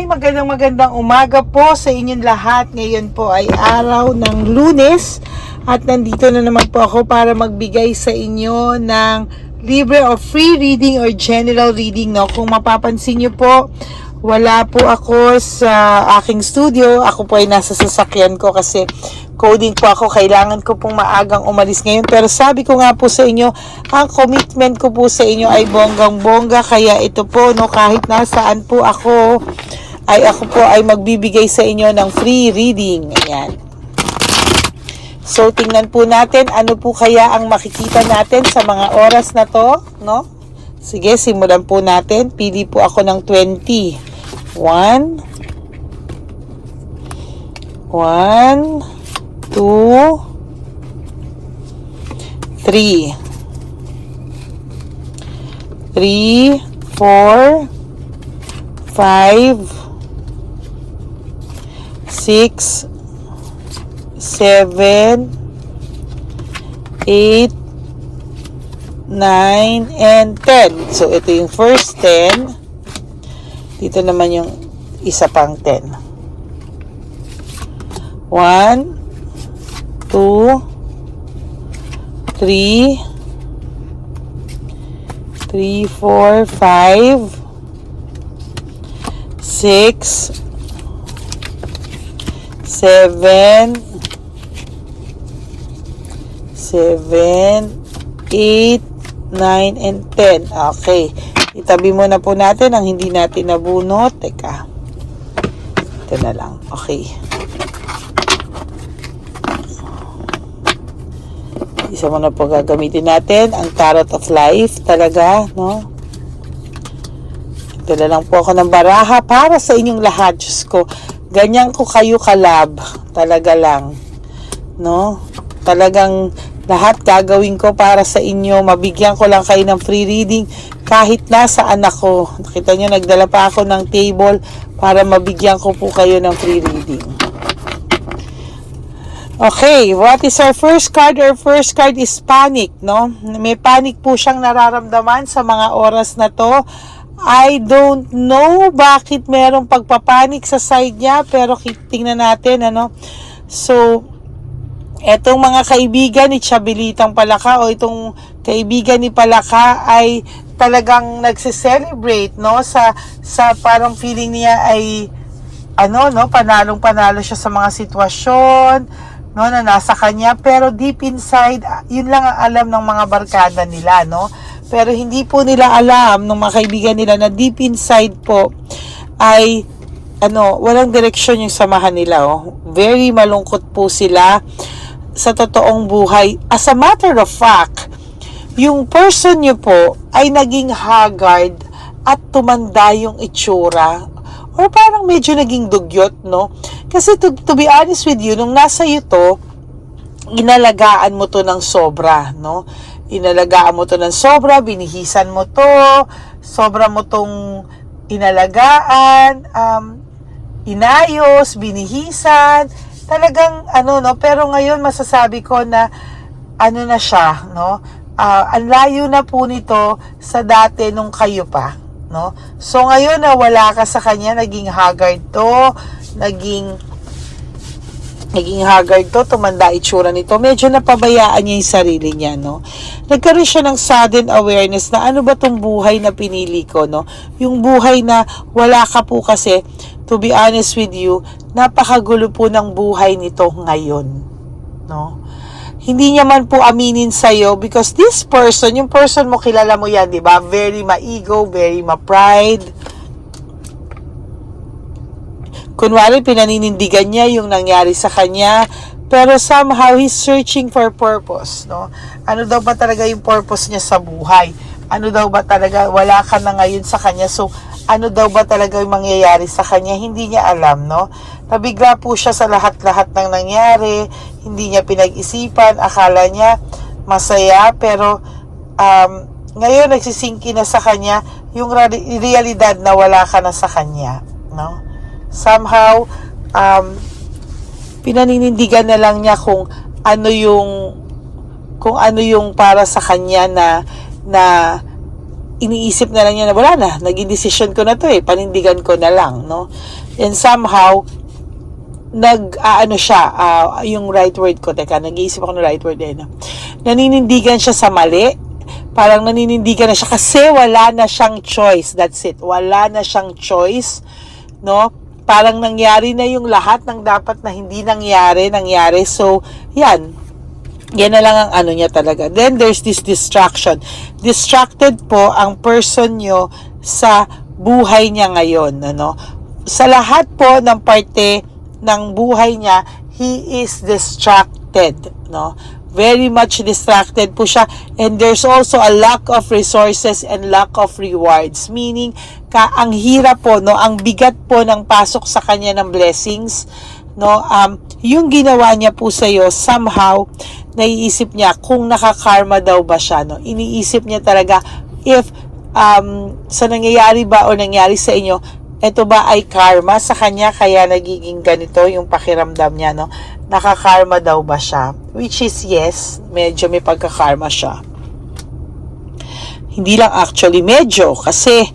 Magandang umaga po sa inyong lahat. Ngayon po ay araw ng Lunes at nandito na naman po ako para magbigay sa inyo ng libre or free reading or general reading. No? Kung mapapansin nyo po, wala po ako sa aking studio. Ako po ay nasa sasakyan ko kasi coding po ako. Kailangan ko pong maagang umalis ngayon. Pero sabi ko nga po sa inyo, ang commitment ko po sa inyo ay bonggang-bongga. Kaya ito po, no, kahit nasaan po ako ay magbibigay sa inyo ng free reading. Ayan. So, tingnan po natin ano po kaya ang makikita natin sa mga oras na to, no? Sige, simulan po natin. Pili po ako ng 20. 1, 2, 3, 4, 5, 6, 7, 8, 9, and 10. So, ito yung first 10. Dito naman yung isa pang 10. 1, 2, 3, 4, 5, 6, 7, 8, 9, and 10. Okay. Itabi muna po natin ang hindi natin nabunot. Teka. Ito na lang. Okay. Isa muna po gagamitin natin ang Tarot of Life talaga, no? Ito na lang po ako ng baraha para sa inyong lahat. Diyos ko, ganyan ko kayo kalab. Talaga lang. No? Talagang lahat gagawin ko para sa inyo. Mabigyan ko lang kayo ng free reading kahit nasaan ako. Nakita nyo, nagdala pa ako ng table para mabigyan ko po kayo ng free reading. Okay, what is our first card? Our first card is panic, no? May panic po siyang nararamdaman sa mga oras na to. I don't know bakit merong pagpapanik sa side niya, pero tingnan natin, ano? So, etong mga kaibigan ni Chabilitang Palaka o itong kaibigan ni Palaka ay talagang nagse-celebrate, no? Sa parang feeling niya ay panalong-panalo siya sa mga sitwasyon, no, na nasa kanya, pero deep inside, yun lang ang alam ng mga barkada nila, no? Pero hindi po nila alam ng mga kaibigan nila na deep inside po ay walang direksyon yung samahan nila, oh. Very malungkot po sila sa totoong buhay. As a matter of fact, yung person nyo po ay naging haggard at tumanda yung itsura. Or parang medyo naging dugyot, no? Kasi to be honest with you, nung nasa iyo to, inalagaan mo to ng sobra, no? Inalagaan mo to ng sobra, binihisan mo to, sobra mo tong inalagaan, inayos, binihisan, talagang pero ngayon masasabi ko na na siya, no? Ang layo na po nito sa dati nung kayo pa, no? So ngayon na wala ka sa kanya, naging haggard to, naging haggard to, tumanda itsura nito. Medyo napabayaan niya yung sarili niya, no? Nagkaroon siya ng sudden awareness na ano ba tong buhay na pinili ko, no? Yung buhay na wala ka po kasi, to be honest with you, napakagulo po ng buhay nito ngayon, no? Hindi niya man po aminin sa'yo because this person, yung person mo, kilala mo yan, di ba? Very ma-ego, very ma-pride. Kunwari, pinaninindigan niya yung nangyari sa kanya, pero somehow, he's searching for purpose, no? Ano daw ba talaga yung purpose niya sa buhay? Ano daw ba talaga, wala ka na ngayon sa kanya, so, ano daw ba talaga yung mangyayari sa kanya? Hindi niya alam, no? Nabigla po siya sa lahat-lahat ng nangyari, hindi niya pinag-isipan, akala niya masaya, pero, ngayon, nagsisingki na sa kanya, yung realidad na wala ka na sa kanya, no? Somehow, pinaninindigan na lang niya kung ano yung para sa kanya na iniisip na lang niya na wala na, naging decision ko na to panindigan ko na lang, no? And somehow, yung right word ko, nag-iisip ako ng right word no? Naninindigan siya sa mali, parang naninindigan na siya kasi wala na siyang choice, that's it, wala na siyang choice, no? Parang nangyari na yung lahat ng dapat na hindi nangyari, so, yan na lang ang ano niya talaga. Then there's this distraction. Distracted po ang person nyo sa buhay niya ngayon, ano? Sa lahat po ng parte ng buhay niya, he is distracted, no? Very much distracted po siya, and there's also a lack of resources and lack of rewards, meaning ang hirap po, no, ang bigat po ng pasok sa kanya ng blessings, no, yung ginawa niya po sa iyo, somehow naiisip niya kung nakakarma daw ba siya, no? Iniisip niya talaga if sa nangyayari ba o nangyari sa inyo, ito ba ay karma sa kanya kaya nagiging ganito yung pakiramdam niya, no? Nakakarma daw ba siya? Which is yes, medyo may pagkakarma siya. Hindi lang actually medyo, kasi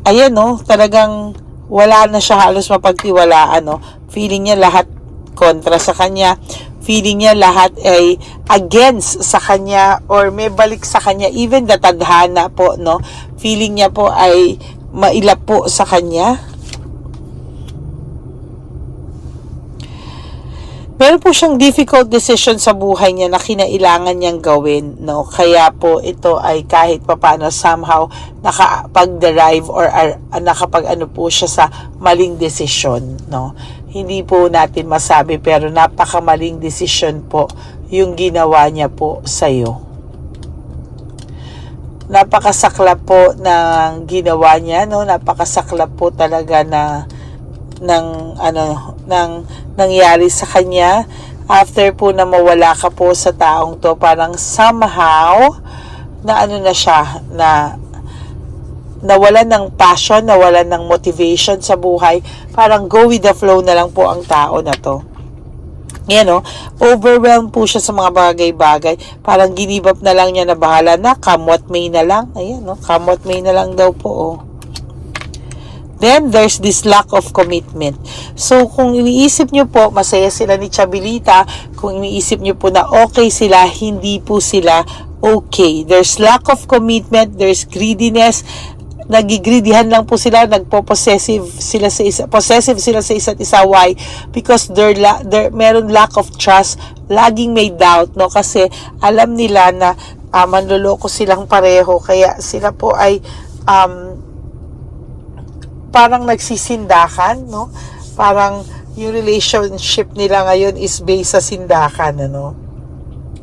ayan, no, talagang wala na siya halos mapagtiwalaan, no? Feeling niya lahat kontra sa kanya. Feeling niya lahat ay against sa kanya or may balik sa kanya. Even the tadhana po, no? Feeling niya po ay mailap po sa kanya. Meron po siyang difficult decision sa buhay niya na kinailangan niyang gawin, no? Kaya po ito ay kahit papaano somehow nakapag-derive or nakapag-ano po siya sa maling decision, no? Hindi po natin masabi pero napakamaling decision po yung ginawa niya po sa iyo. Napakasaklap po ng ginawa niya, no? Napakasaklap po talaga ng nangyari sa kanya after po na mawala ka po sa taong to. Parang somehow na siya, na nawalan ng passion, nawalan ng motivation sa buhay. Parang go with the flow na lang po ang tao na to. Yan, no? Overwhelmed po siya sa mga bagay-bagay. Parang ginibap na lang niya na bahala na, come what may na lang. Ayan, no? Come what may na lang daw po, Then, there's this lack of commitment. So, kung iniisip nyo po, masaya sila ni Chabilita, kung iniisip nyo po na okay sila, hindi po sila okay. There's lack of commitment, there's greediness, nagigreedyhan lang po sila, possessive sila sa isa't isa. Why? Because meron lack of trust, laging may doubt, no? Kasi alam nila na manloloko silang pareho, kaya sila po ay parang nagsisindakan, no? Parang yung relationship nila ngayon is based sa sindakan, ano?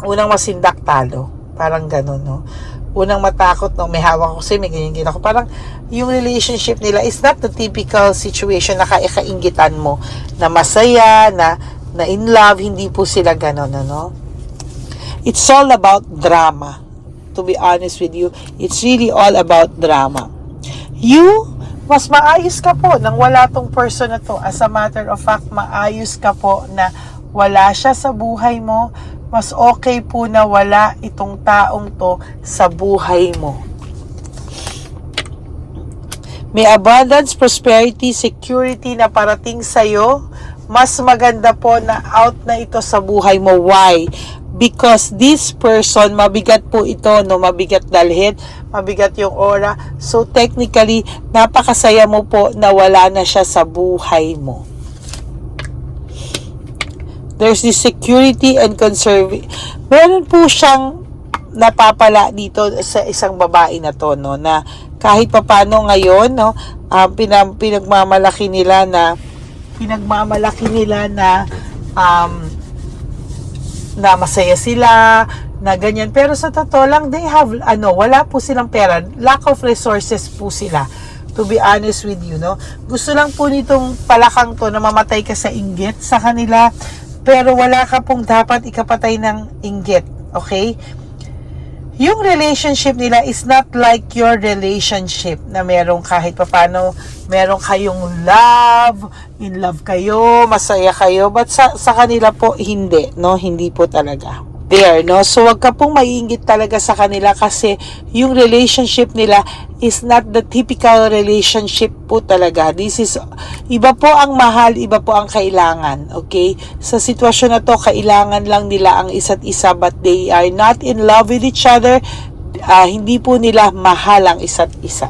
Unang masindak talo, parang gano'n, no? Unang matakot, no? May hawak ko kasi, may ganyan ako. Parang yung relationship nila is not the typical situation na kainggitan mo, na masaya, na in love, hindi po sila gano'n, ano? It's all about drama. To be honest with you, it's really all about drama. Mas maayos ka po nang wala tong person na to. As a matter of fact, maayos ka po na wala siya sa buhay mo. Mas okay po na wala itong taong to sa buhay mo. May abundance, prosperity, security na parating sa'yo. Mas maganda po na out na ito sa buhay mo. Why? Because this person, mabigat po ito, no? Mabigat dalhin, mabigat yung aura. So, technically, napakasaya mo po na wala na siya sa buhay mo. There's this security and conservation. Meron po siyang napapala dito sa isang babae na to, no? Na kahit papano ngayon, no? Pinagmamalaki nila na masaya sila, na ganyan. Pero sa totoo lang, they have, wala po silang pera. Lack of resources po sila. To be honest with you, no? Gusto lang po nitong palakang to na mamatay ka sa inggit sa kanila, pero wala ka pong dapat ikapatay ng inggit. Okay? Yung relationship nila is not like your relationship na merong kahit papano, merong kayong love, in love kayo, masaya kayo, but sa kanila po hindi, no? Hindi po talaga. there, no? So, wag ka pong maiinggit talaga sa kanila kasi yung relationship nila is not the typical relationship po talaga. This is, iba po ang mahal, iba po ang kailangan, okay? Sa sitwasyon na to, kailangan lang nila ang isa't isa but they are not in love with each other. Hindi po nila mahal ang isa't isa.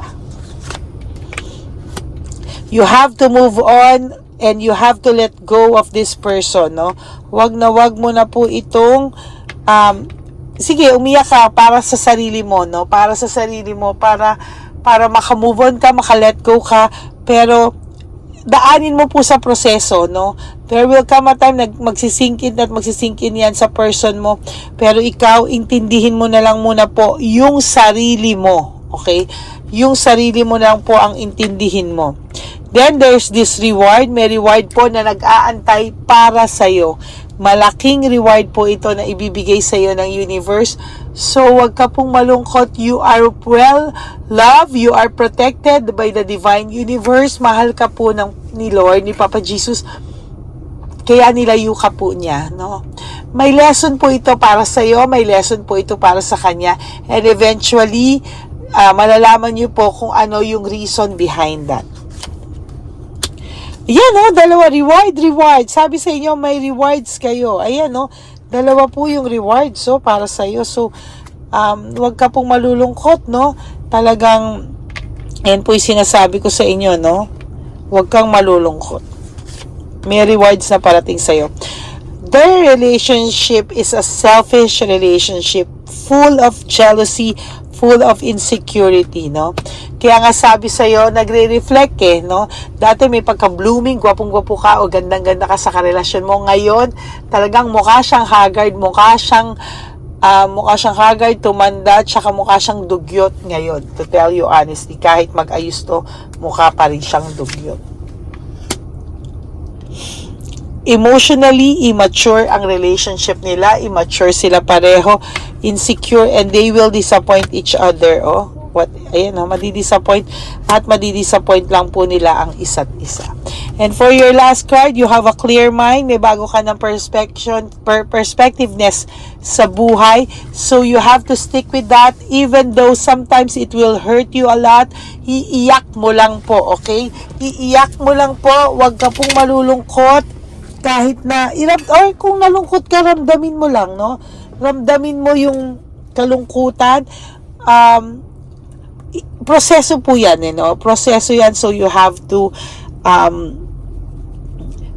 You have to move on and you have to let go of this person, no? Wag mo na po itong sige, umiyak ka para sa sarili mo, no? Para sa sarili mo, para maka-move on ka, maka-let go ka, pero daanin mo po sa proseso, no? There will come a time na magsisink in yan sa person mo, pero ikaw, intindihin mo na lang muna po yung sarili mo, okay? Yung sarili mo lang po ang intindihin mo. Then, there's this reward. May reward po na nag-aantay para sa'yo. Malaking reward po ito na ibibigay sa iyo ng universe. So, wag ka pong malungkot. You are well loved. You are protected by the divine universe. Mahal ka po ni Lord, ni Papa Jesus. Kaya nilayo ka po niya, no? May lesson po ito para sa iyo. May lesson po ito para sa kanya. And eventually, malalaman niyo po kung ano yung reason behind that. Ayan, no? Dalawa, reward. Sabi sa inyo, may rewards kayo. Ayan, no? Dalawa po yung rewards, so, para sa iyo. So, wag ka pong malulungkot, no? Talagang, ayan po yung sinasabi ko sa inyo, no? Wag kang malulungkot. May rewards na parating sa iyo. Their relationship is a selfish relationship, full of jealousy, full of insecurity, no? Kaya nga sabi sa'yo, nagre-reflect no? Dati may pagka-blooming, gwapong-gwapo ka o gandang-ganda ka sa karelasyon mo. Ngayon, talagang mukha siyang haggard, mukha siyang haggard, tumanda, tsaka mukha siyang dugyot ngayon. To tell you honestly, kahit mag-ayos to, mukha pa rin siyang dugyot. Emotionally immature ang relationship nila, immature sila pareho, insecure, and they will disappoint each other, oh. Ayan, madidisappoint lang po nila ang isa't isa. And for your last card, you have a clear mind. May bago ka ng perspectiveness sa buhay. So you have to stick with that even though sometimes it will hurt you a lot. Iiyak mo lang po, okay? Iiyak mo lang po. Huwag ka pong malulungkot. Kahit na, or kung nalungkot ka, ramdamin mo lang, no? Ramdamin mo yung kalungkutan. Proseso po yan, no? Proseso yan, so you have to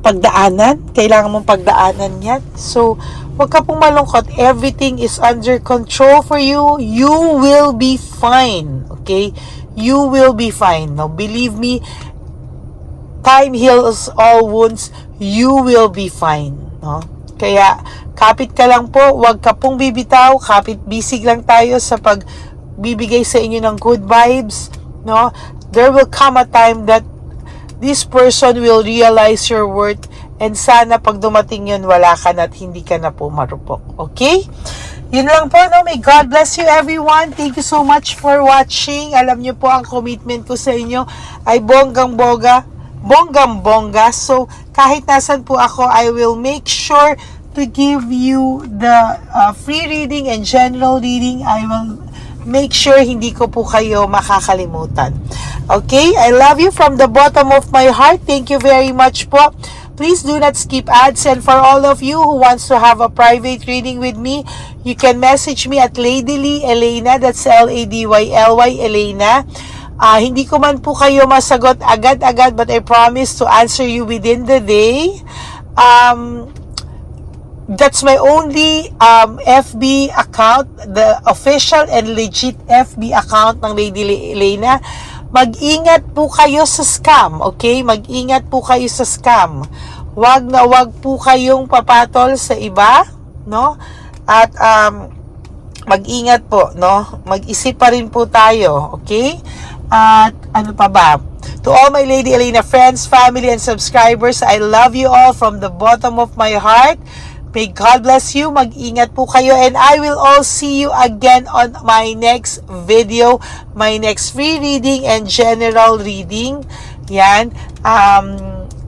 pagdaanan. Kailangan mong pagdaanan yan. So, wag ka pong malungkot. Everything is under control for you. You will be fine. Okay? You will be fine. No? Believe me, time heals all wounds. You will be fine. No? Kaya, kapit ka lang po. Wag ka pong bibitaw. Kapit bisig lang tayo sa pagbibigay sa inyo ng good vibes. No? There will come a time that this person will realize your worth, and sana pag dumating yun, wala ka na at hindi ka na po marupok. Okay? Yun lang po, no? May God bless you everyone. Thank you so much for watching. Alam nyo po, ang commitment ko sa inyo ay bonggang-bongga. So, kahit nasan po ako, I will make sure to give you the free reading and general reading. I will make sure hindi ko po kayo makakalimutan. Okay? I love you from the bottom of my heart. Thank you very much po. Please do not skip ads. And for all of you who wants to have a private reading with me, you can message me at Ladyly Elena. That's Ladyly Elena. Hindi ko man po kayo masagot agad-agad, but I promise to answer you within the day. That's my only FB account, the official and legit FB account ng Ladyly Elena. Mag-ingat po kayo sa scam, okay? Mag-ingat po kayo sa scam. Wag na wag po kayong papatol sa iba, no? At mag-ingat po, no? Mag-isip pa rin po tayo, okay? At ano pa ba? To all my Lady Elena friends, family, and subscribers, I love you all from the bottom of my heart. May God bless you. Mag-ingat po kayo. And I will all see you again on my next video. My next free reading and general reading. Yan.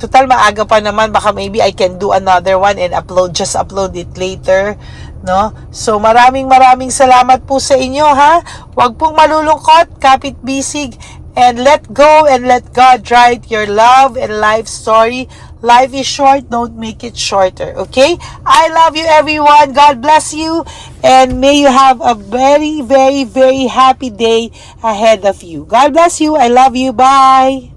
Total, maaga pa naman. Baka maybe I can do another one and just upload it later. No? So, maraming salamat po sa inyo, ha? Huwag pong malulungkot, kapit bisig, and let go and let God write your love and life story. Life is short, don't make it shorter, okay? I love you, everyone. God bless you, and may you have a very happy day ahead of you. God bless you. I love you. Bye.